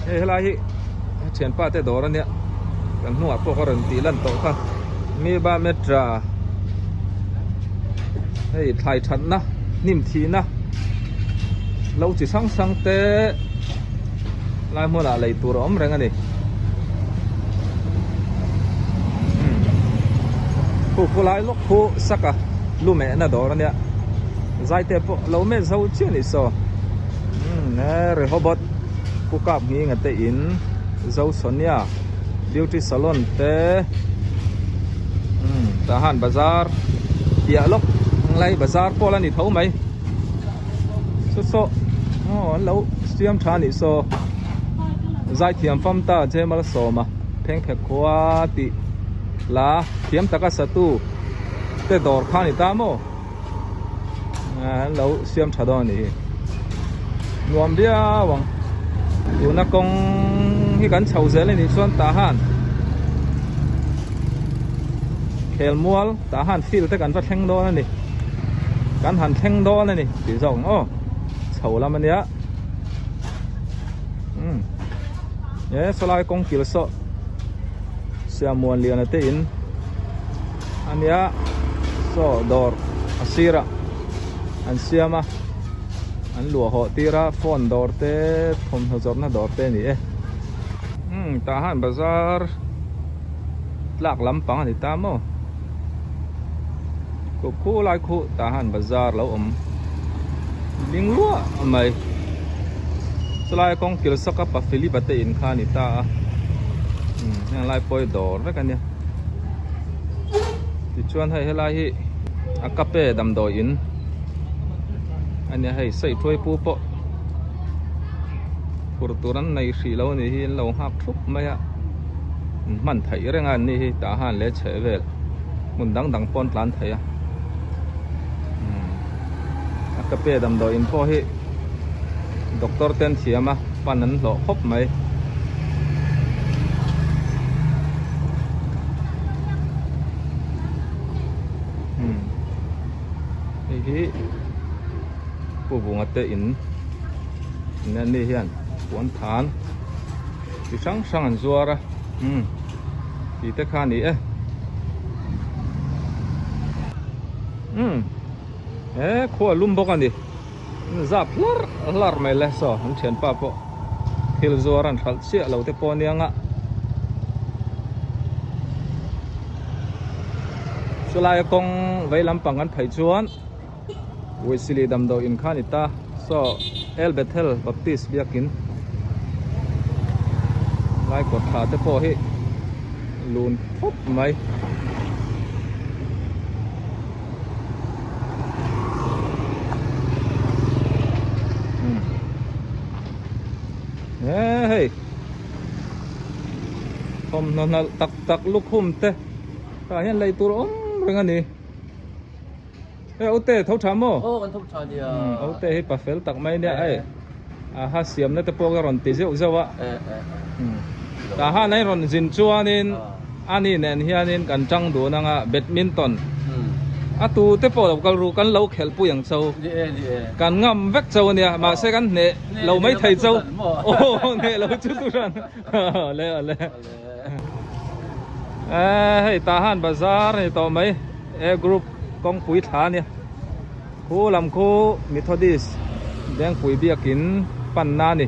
เฮ้ยไรเฉียนป้าเตดอร์เนี่ยกันหัวพวกเขาเรนตีลั่นโตค่ะมีบาเมตราเฮ้ยไทยชันนะนิ่มทีนะเราจะสั่งเตะลายมัวอะไรตัวร้อมแรงอันนี้ผู้ลายลูกผู้สักอะลูกแม่น่ะดอร์เนี่ยใจเตะพวกเราไม่เศร้าเชื่อนี่ซอเนี่ยเรื่องฮอบอทผู้กับงี้เงินเตะอินเจ้าส่วนเนี่ยบิวตี้ซาลอนเตะทหารบาซาร์เดียล็อกไรบาซาร์พอแล้วนี่เท่าไหมโซอ๋อแล้วสเตียมทานี่โซใจเทียมฟัมตาเจมาลโซมาเพ่งแผกขวาติลาเทียมตะกัสตูเตะดอร์ข้านี่ตามโมแล้วสเตียมชาดอนี่รวมเดียววังอยู่นักกงที่กันเฉาเสเลยนี่ส่วนทหารเคลมัวลทหารฟิลแต่กันฟัดแทงโดนั่นนี่การหันแทงโดนั่นนี่ตีสองโอ้เฉาละมันเนี้ยเนี่ยสลายกงกิลโซเสียมวนเลียนเตอินอันเนี้ยโซดอร์อาศิระอันเสียมาอันหลัวหอตีระฟอนดอร์เต้ผมเขาจบนะดอร์เต้นี่ทหารบาซาร์หลักลำปังนี่ตามโมกูคู่ลายคู่ทหารบาซาร์แล้วลิงลัวไม่สลายกองกิลสกับปะฟิลิปเตอินคานิตายังลายปอยดอร์แล้วกันเนี่ยที่ชวนให้ลายอากาเป้ดำดอยอินอันนี้ให้ใส่ถ้วยปูโปกุรตุรันในสีเรานี่เราหักทุบไหมอะมันไทยเรื่องอันนี้ทหารเละเฉยเวลมันดังปอนหลานไทยอะอากาเป้ดำดอยอินพอให้ด็อกเตอร์เต้นเสียมาปันนั้นหล่อครบไหมที่ผู้บุงเตอินนั่นนี่เฮียนปวนฐานที่ช่างจัวระที่ตะขานี่ขั้วลุ่มบกันดิจับลาร์ไม่เละซอมันเฉียนป้าปะฮิลจัวรันขัดเสียเราเตปอนยังสลายกงไว้ลำปังกันไผ่ชวนวิสิลีดำดออินคานิตาโซเอลเบเทลบัพติสเบียกินไล่กดขาเตปอให้ลูนพบไหมเฮ้ยผมนอนตักลูกหุ่มเตะตาเห็นอะไรตัวเรื่องนี้เอาเตะเท่าชามโม่กันทุกชาดีเอาเตะให้ปัฟเฟลตักไม่เนี่ยหาเสียมเนี่ยแต่พวกเราตีเสียวซะวะแต่หาในรอนจินชัวนินอันนี้เนี่ยเฮียนินกันจังดูนังแบดมินตันตูเตะพวกเรารู้กันเราเขลปุยังเจ้ากันงำเวกเจ้าเนี่ยมาเสกันเนี่ยเราไม่ไทยเจ้าโอ้เนี่ยเราจุดตุรันเลยให้ทหารบาซาร์ให้ต่อไหมกรุ๊ปกองปุ๋ยฐานเนี่ยคู่ลำคู่มิทอดิสแดงปุ๋ยเบียกินปั่นนานี่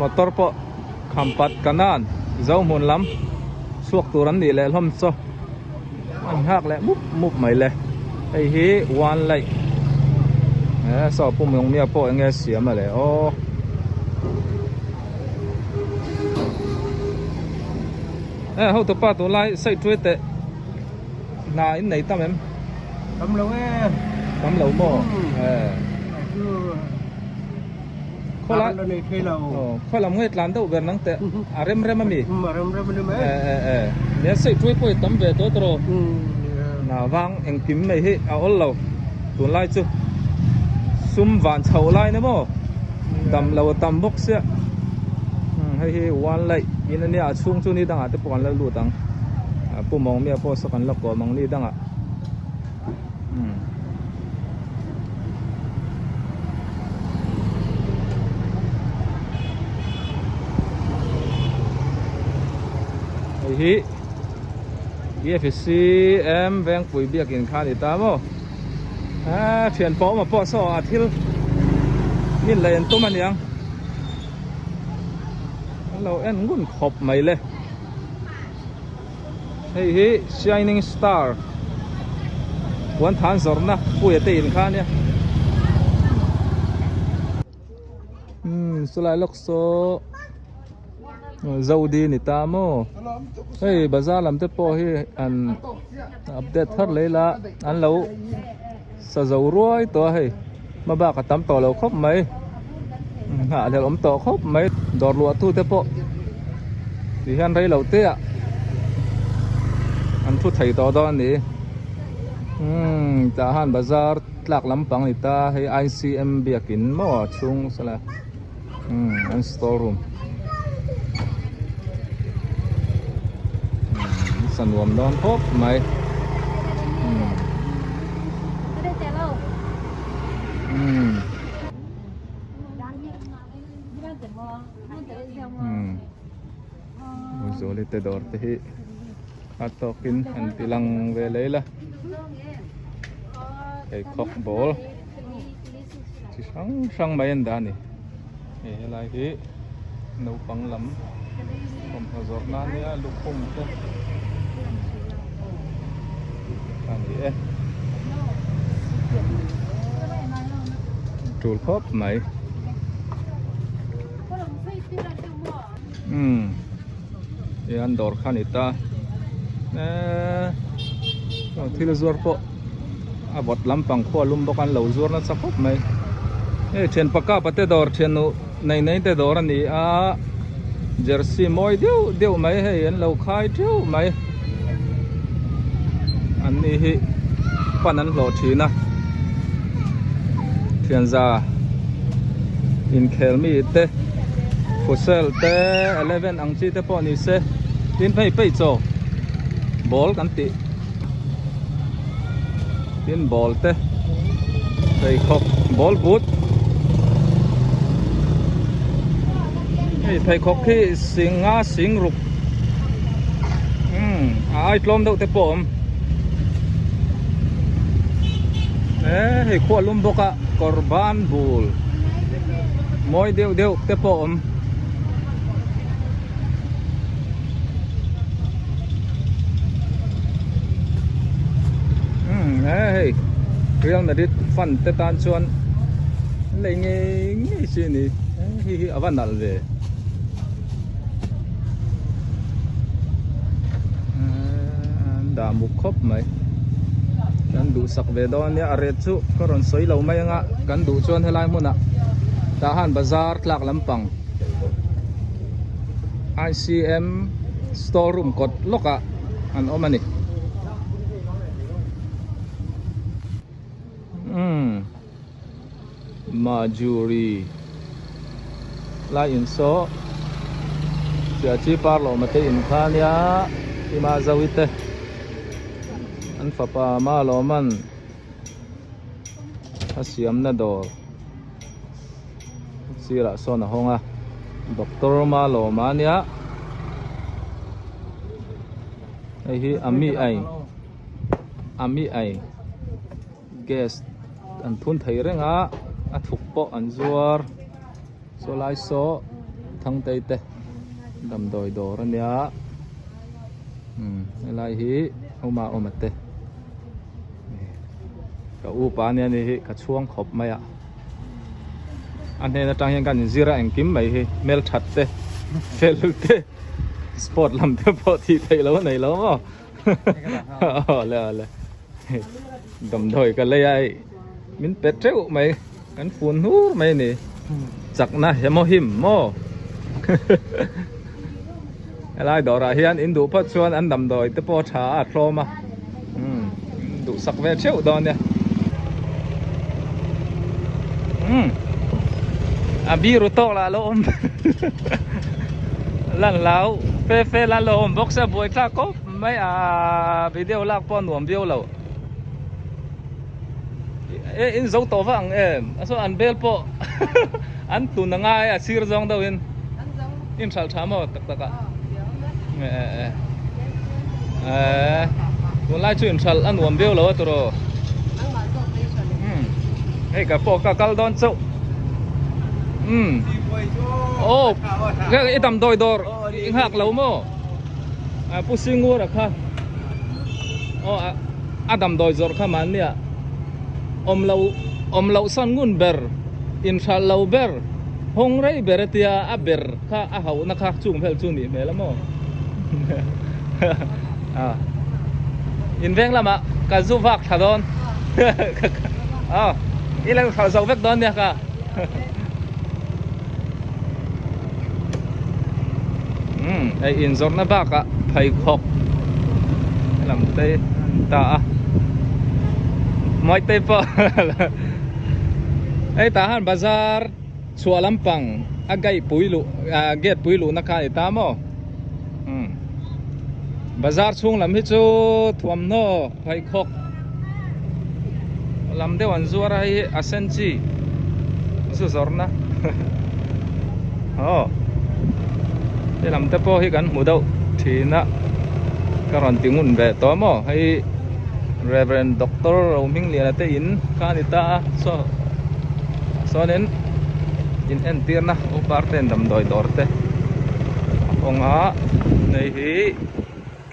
มอเตอร์ปะคำปัดกันนานเจ้ามุนลำสวกตัวนั้นนี่แหละล้มซะมันหักแหละมุบไม่เลยไอ้เฮวันเลยสอบปุ่มลงเมียปะยังไงเสียมาเลยโอ้เขาตัวป้าตัวไล่ใส่ช่วยเตะนายไหนตั้มเอ็มตำเหลาตำเหลาหม้อข้อละนี่ที่เราข้อละเมื่อหลานเต้าเบอร์นังเตะเริ่มมันมีเริ่มมันมีเนี่ยใส่ช่วยป่วยตั้มเบอร์ตัวโตน่าวางเอ็งพิมพ์ไม่ให้เอาเราตัวไล่จุซุ่มหวานเฉาไล่นะโม่ตำเหลาตำบกเสียให้วันเลยยินเนี่ยช่วงนี้ดังอาจจะปอนแล้วรู้ดังผู้มองเมียพ่อสักกันแล้วก็มองนี่ดัง hi BFC em veng pui biak in khan ita mo thian po ma po so athil min len tu man yang lo en ngun khop mai le hei hi shining star wan than zorna pui te in khan ya sulai lok so Zaudi ni ta mo hey bazar lam te po hi an update thar leila an lo sa zo ruai to hey ma ba ka tam to lo khop mai ha le om to khop mai dor lu tu te po ti han rei lo te a an thu thai to do ni ta han bazar tlak lampang ni ta hey ICM biakin mo chung sala an store room sản phẩm đón hốp mày rồi đi tới đó thì atokin anh tilang về lấy là cái khóc bol chỉ sáng sáng mấy anh đã nè lại cái nấu bằng lắm không có giọt nát nữa lúc không thế anh trùl khớp mày ăn đỏ khăn ita thì là zuar po bot lampang po lum bokan lo zuar na sakop mày chen paka pate dor chen nei nei te dor ani a jersey moi deu mai he an lo khai deu mai an ni hi panan lo thina thian za in khel mi te fosel te 11 ang chi te po ni se tin phai pei cho ball kan ti tin ball te pei khop ball boot thầy khóc khi sinh ngã sinh rục ai lom đâu te pom thầy khua lum boka korban bul moi deu te pom hey Real Madrid fan te tan chuan lei nge chi ni hi avan dal ve da muk khop mai kan du sak ve don ya are chu koron soi lo mai nga kan du chon helai muna ta han bazar tlak lampang ICM store room kot loka an omani Majuri la in so sia chi parlo mate in khania ima zawite an fapa ma lo man asiam na dor sira so na honga doktor ma lo mania hi ami ai guest an thun thei renga a thuk po an zuar so lai so thang tei te dam doi dor ania lai hi oma omate ka u pa nia ni hi ka chuang khop mai a an he na tang hian kan zira eng kim mai hi mel that te fel te sport lam te po thi thei lo nei lo mo le dam doi ka le ai min pet treu mai kan phun hu mai ni chak na hemo him mo lai dora hian in du phat chuan an dam doi te po tha a thloma du sak ve cheu don ya a biru to la lom lan lau fe lan lom boxa boi tha ko mai a video lak pon nuam bio lo in zo to wang aso an bel po an tu na ngai a sir zong do in thal thamo tak taka คุณไล่ช่วยฉันอันหวมเบี้ยวแล้วตัว hey cả po cả cal don so ô cái tầm đôi đor hạc lâu mo pusing ngô ra kha ô adam đôi zor kha man nia om lâu san ngun ber inshallah ber hong rei beratia a ber kha a hau na kha chung phel chung ni me la mo in veng lama ka zu vak thadon ilang khảo dấu vết đón nha cả ai in giọt na bạc à phải khóc làm tê ta mọi tê po ai ta han bazar chua lampang agai puilu get puilu na kai ta mo bazar chung lam hi chu thuam no phải khóc làm đeo ăn zuar hay asenchi su zorna để làm tepo hi kan mu dau thì na karon tingun ve to mo hay reverend doctor roming lia te in kanita so nen in entir na o parten dam doi dorte onga nei hi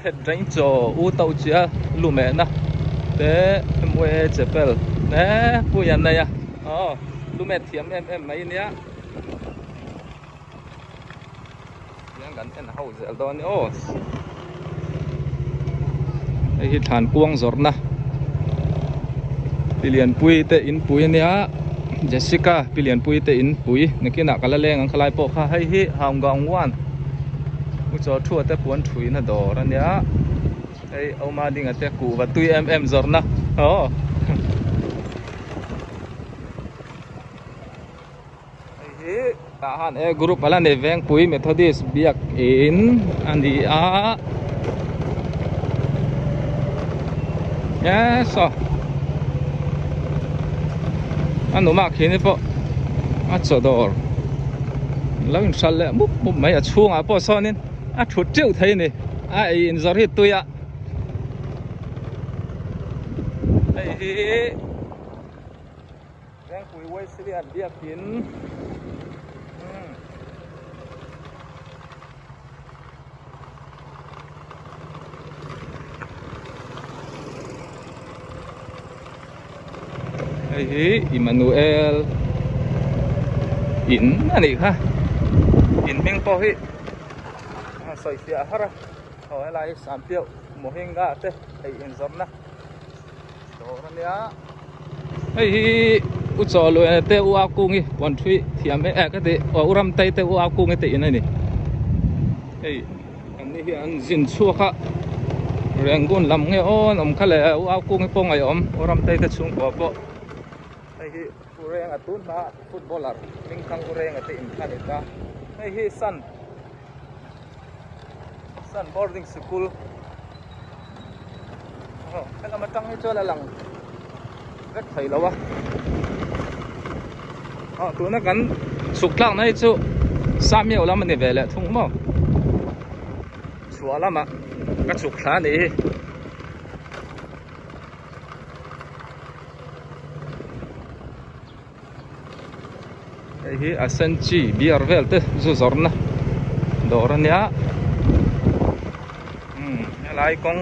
khet drain cho u tau chia lu me na te mue chapel nè puyan này à lu mẹ thiếm em mấy nhá yang gan en hau zel don ai hit han kuang zorna pilian pui te in pui nia Jessica pilian pui te in pui nakina kala leng ang khalai po kha hai hi haung gong wan u cho thua te puan thui na do ra nia ai oma ding ate ku wa tui em zorna tahan group ala ne veng pui Methodist biak in andi a so anu ma khini po a chodor lang sal muk mai a chunga po sonin a thut tiu thei ni a in zor hi tuya ai veng pui wai silian biak in Emmanuel in ani kha in meng po hi soi sia hara ho lai sam piao mo henga te ai in zorna do nia ai u cho lo te u a ku ngi pon thui thiam e ka te uram tai te u a ku ngi te in ani ai an ni hi an jin chu kha rengun lam nge on om khale u a ku ngi pong ai om uram tai te chung po hi ureng atun na footballer mingkang ureng ate imkanita hi san boarding school kala matang hi chola lang vet thai lawa tu na kan suklak na chu samye olam ni vele thung mo chuala ma ka chukla ni hi asenchi biar velte zu zorna dorania lai kong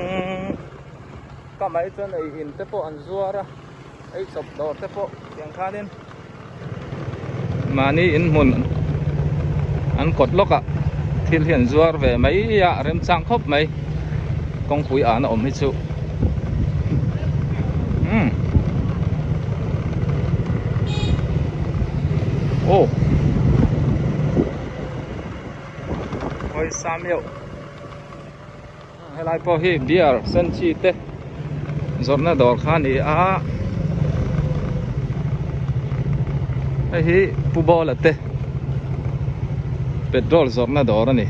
kamai chon ai in te po an zuara ai sop dor te po yang khanin mani in mun an kot loka thil hian zuar ve mai ya rem chang khop mai kong pui an om hi chu oi samyo helai po hi beer senchi te zorna dor khani a hi pubol te petrol zorna dor ani